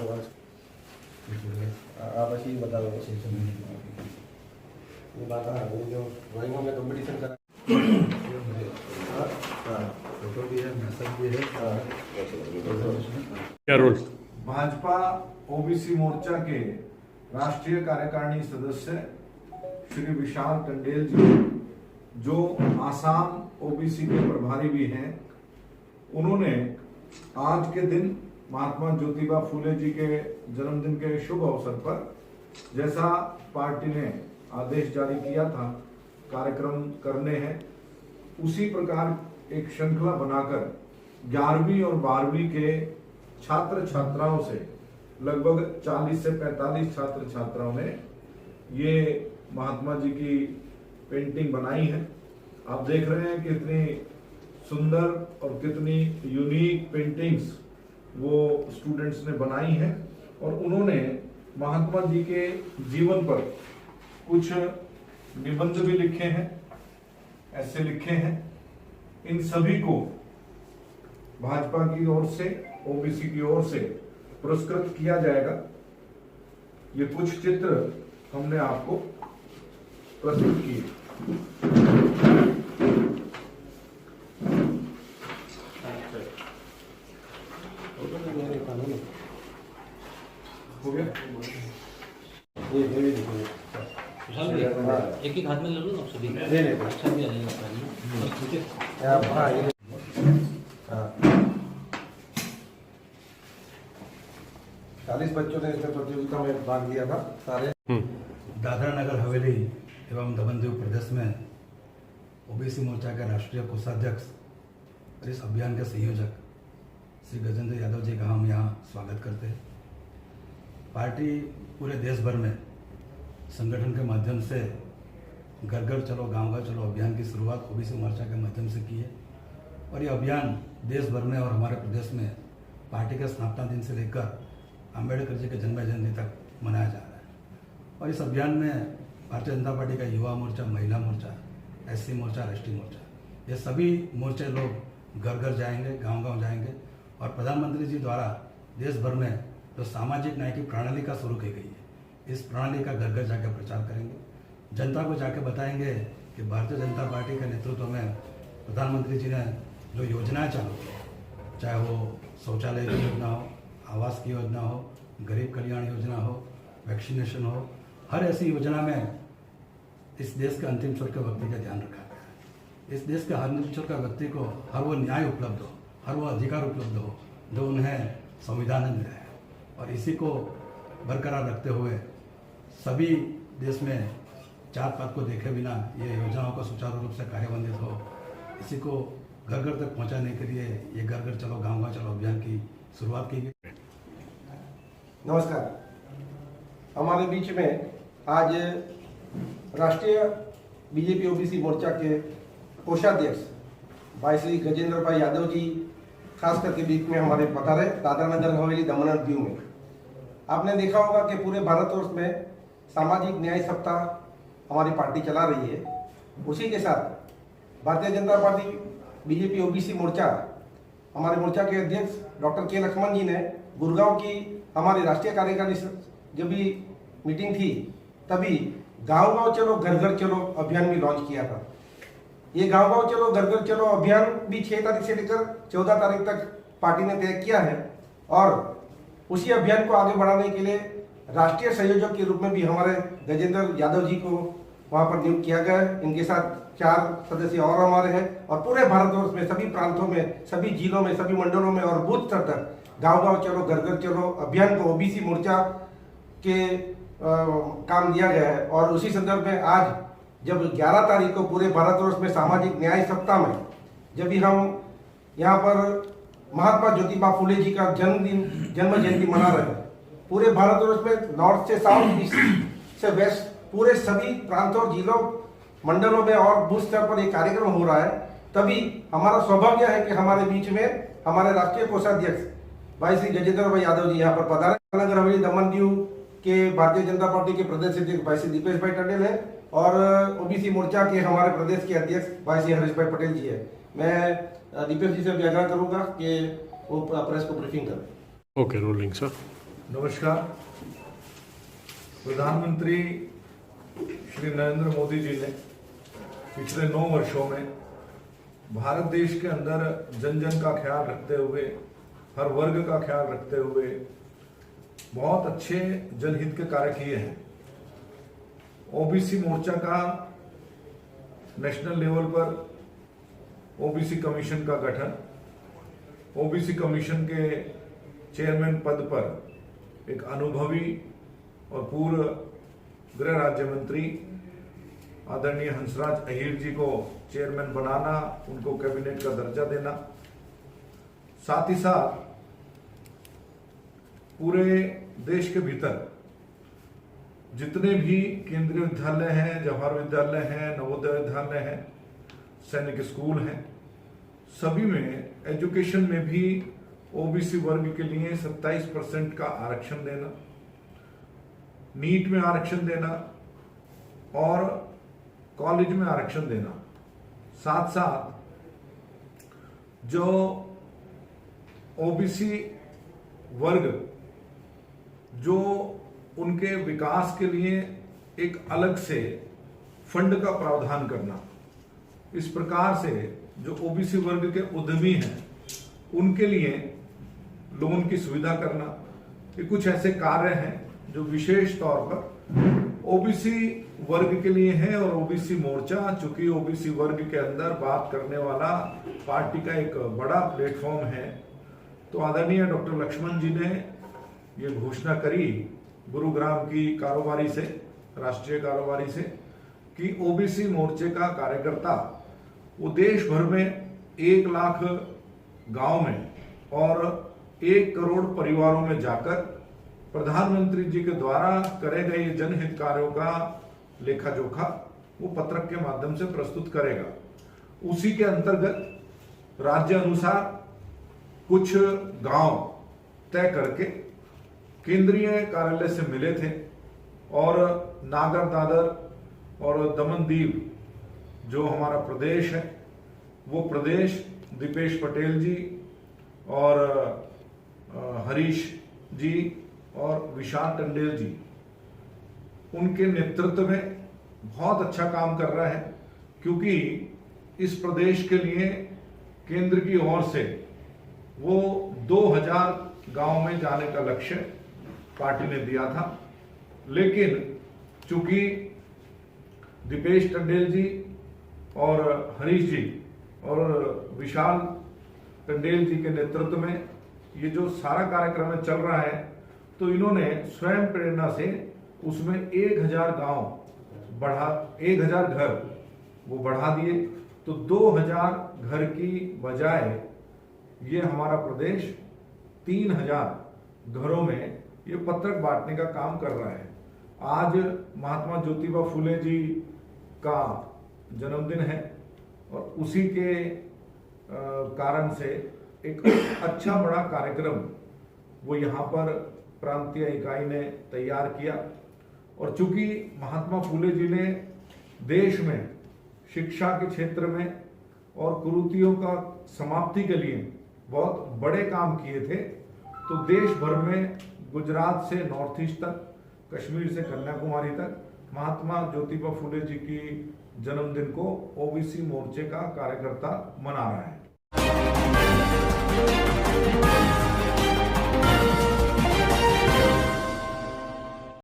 आप अच्छी बता दो ये बात है वो जो ड्राइंगों में कंपटीशन करा फोटो भी है, मैसेज भी है। क्या रोल? भाजपा ओबीसी मोर्चा के राष्ट्रीय कार्यकारिणी सदस्य श्री विशाल टंडेल जी, जो आसाम ओबीसी के प्रभारी भी हैं, उन्होंने आज के दिन महात्मा ज्योतिबा फूले जी के जन्मदिन के शुभ अवसर पर जैसा पार्टी ने आदेश जारी किया था कार्यक्रम करने हैं, उसी प्रकार एक श्रृंखला बनाकर 11वीं और 12वीं के छात्र छात्राओं से लगभग 40 से 45 छात्र छात्राओं ने ये महात्मा जी की पेंटिंग बनाई है। आप देख रहे हैं कितनी सुंदर और कितनी यूनिक पेंटिंग्स वो स्टूडेंट्स ने बनाई हैं और उन्होंने महात्मा जी के जीवन पर कुछ निबंध भी लिखे हैं, ऐसे लिखे हैं। इन सभी को भाजपा की ओर से, ओबीसी की ओर से पुरस्कृत किया जाएगा। ये कुछ चित्र हमने आपको प्रस्तुत किए। हो गया? एक एक हाथ में ले लो ना सभी। अच्छा भी आ जाएगा। 40 बच्चों ने इसमें प्रतियोगिता में भाग लिया था सारे। दादरा नगर हवेली एवं दमन दीव प्रदेश में ओबीसी मोर्चा के राष्ट्रीय कोषाध्यक्ष और इस अभियान के संयोजक श्री गजेंद्र यादव जी का हम यहाँ स्वागत करते हैं। पार्टी पूरे देश भर में संगठन के माध्यम से घर घर चलो गांव गांव चलो अभियान की शुरुआत ओबीसी मोर्चा के माध्यम से की है और ये अभियान देश भर में और हमारे प्रदेश में पार्टी के स्थापना दिन से लेकर अम्बेडकर जी के जन्म जयंती तक मनाया जा रहा है। और इस अभियान में भारतीय जनता पार्टी का युवा मोर्चा, महिला मोर्चा, एससी मोर्चा, राष्ट्रीय मोर्चा, ये सभी मोर्चे लोग घर घर जाएंगे, गांव गांव जाएंगे और प्रधानमंत्री जी द्वारा देश भर में जो सामाजिक न्याय की प्रणाली का शुरू की गई है, इस प्रणाली का घर घर जाकर प्रचार करेंगे। जनता को जाके बताएंगे कि भारतीय जनता पार्टी के नेतृत्व में प्रधानमंत्री जी ने जो योजनाएं चालू की, चाहे वो शौचालय की योजना हो, आवास की योजना हो, गरीब कल्याण योजना हो, वैक्सीनेशन हो, हर ऐसी योजना में इस देश के अंतिम छोर के व्यक्ति का ध्यान रखा गया है। इस देश के हर अंतिम छोर के व्यक्ति को हर वो न्याय उपलब्ध हो, हर वो अधिकार उपलब्ध हो जो उन्हें संविधान ने दिया है। और इसी को बरकरार रखते हुए सभी देश में जात पात को देखे बिना ये योजनाओं का सुचारू रूप से कार्यान्वित हो, इसी को घर घर तक पहुंचाने के लिए ये घर घर चलो गांव गांव चलो अभियान की शुरुआत की गई। नमस्कार। हमारे बीच में आज राष्ट्रीय बीजेपी ओबीसी मोर्चा के कोषाध्यक्ष भाई श्री गजेंद्र भाई यादव जी खास करके बीच में हमारे पधारे दादरा नगर हवेली दमन और दीव में। आपने देखा होगा कि पूरे भारतवर्ष में सामाजिक न्याय सप्ताह हमारी पार्टी चला रही है। उसी के साथ Bharatiya Janata party BJP OBC मोर्चा, हमारे मोर्चा के अध्यक्ष डॉक्टर के लक्ष्मण जी ने गुड़गांव की हमारी राष्ट्रीय कार्यकारिणी जब भी मीटिंग थी तभी गांव गांव चलो घर घर चलो अभियान भी लॉन्च किया था। ये गांव गांव चलो घर घर चलो अभियान भी 6 तारीख से लेकर 14 तारीख तक पार्टी ने तय किया है और उसी अभियान को आगे बढ़ाने के लिए राष्ट्रीय संयोजक के रूप में भी हमारे गजेंद्र यादव जी को वहां पर नियुक्त किया गया है। इनके साथ 4 सदस्य और हमारे हैं और पूरे भारतवर्ष में सभी प्रांतों में, सभी जिलों में, सभी मंडलों में और बूथ स्तर तक गांव गांव चलो घर घर चलो अभियान को ओबीसी मोर्चा के काम दिया गया है। और उसी संदर्भ में आज जब 11 तारीख को पूरे भारतवर्ष में सामाजिक न्याय सप्ताह में जब भी हम यहाँ पर महात्मा ज्योतिबा फूले जी का जन्म जयंती मना रहे हैं, पूरे भारतवर्ष में नॉर्थ से साउथ, ईस्ट से वेस्ट, पूरे सभी प्रांतों, जिलों, मंडलों में और बूथ स्तर पर एक कार्यक्रम हो रहा है, तभी हमारा सौभाग्य है कि हमारे बीच में हमारे राष्ट्रीय कोषाध्यक्ष भाई श्री गजेंद्र भाई यादव जी यहाँ पर पधारे। नगर हवेली दमन दीव के भारतीय जनता पार्टी के प्रदेश अध्यक्ष भाई श्री दीपेश भाई टंडेल है और ओबीसी मोर्चा के हमारे प्रदेश के अध्यक्ष भाई श्री हरीश भाई पटेल जी है। मैं दीपेश जी से भी आग्रह करूंगा कि वो प्रेस को ब्रीफिंग करें। Okay, rolling sir. नमस्कार। प्रधानमंत्री श्री नरेंद्र मोदी जी ने पिछले 9 वर्षों में भारत देश के अंदर जन जन का ख्याल रखते हुए, हर वर्ग का ख्याल रखते हुए बहुत अच्छे जनहित के कार्य किए हैं। ओबीसी मोर्चा का नेशनल लेवल पर ओबीसी कमीशन का गठन, ओबीसी कमीशन के चेयरमैन पद पर एक अनुभवी और पूर्व गृह राज्य मंत्री आदरणीय हंसराज अहीर जी को चेयरमैन बनाना, उनको कैबिनेट का दर्जा देना, साथ ही साथ पूरे देश के भीतर जितने भी केंद्रीय विद्यालय हैं, जवाहर विद्यालय हैं, नवोदय विद्यालय हैं, सैनिक स्कूल हैं, सभी में एजुकेशन में भी ओबीसी वर्ग के लिए 27% का आरक्षण देना, नीट में आरक्षण देना और कॉलेज में आरक्षण देना, साथ साथ जो ओबीसी वर्ग जो उनके विकास के लिए एक अलग से फंड का प्रावधान करना, इस प्रकार से जो ओबीसी वर्ग के उद्यमी हैं उनके लिए लोन की सुविधा करना, ये कुछ ऐसे कार्य हैं जो विशेष तौर पर ओबीसी वर्ग के लिए है। और ओबीसी मोर्चा चूंकि ओबीसी वर्ग के अंदर बात करने वाला पार्टी का एक बड़ा प्लेटफॉर्म है, तो आदरणीय डॉक्टर लक्ष्मण जी ने ये घोषणा करी गुरुग्राम की कारोबारी से, राष्ट्रीय कारोबारी से, कि ओबीसी मोर्चे का कार्यकर्ता वो देश भर में 1 लाख गांव में और 1 करोड़ परिवारों में जाकर प्रधानमंत्री जी के द्वारा करे गए जनहित कार्यों का लेखा जोखा वो पत्रक के माध्यम से प्रस्तुत करेगा। उसी के अंतर्गत राज्य अनुसार कुछ गांव तय करके केंद्रीय कार्यालय से मिले थे और नागर दादर और दमन दीव जो हमारा प्रदेश है, वो प्रदेश दीपेश पटेल जी और हरीश जी और विशाल टंडेल जी उनके नेतृत्व में बहुत अच्छा काम कर रहा है, क्योंकि इस प्रदेश के लिए केंद्र की ओर से वो 2000 गांव में जाने का लक्ष्य पार्टी ने दिया था। लेकिन चूंकि दीपेश टंडेल जी और हरीश जी और विशाल टंडेल जी के नेतृत्व में ये जो सारा कार्यक्रम चल रहा है, तो इन्होंने स्वयं प्रेरणा से उसमें 1000 गांव बढ़ा, 1000 घर वो बढ़ा दिए, तो 2000 घर की बजाय ये हमारा प्रदेश 3000 घरों में ये पत्रक बांटने का काम कर रहा है। आज महात्मा ज्योतिबा फुले जी का जन्मदिन है और उसी के कारण से एक अच्छा बड़ा कार्यक्रम वो यहाँ पर प्रांतीय इकाई ने तैयार किया। और चूंकि महात्मा फुले जी ने देश में शिक्षा के क्षेत्र में और कुरीतियों का समाप्ति के लिए बहुत बड़े काम किए थे, तो देश भर में गुजरात से नॉर्थ ईस्ट तक, कश्मीर से कन्याकुमारी तक महात्मा ज्योतिबा फुले जी की जन्मदिन को ओबीसी मोर्चे का कार्यकर्ता मना रहा है।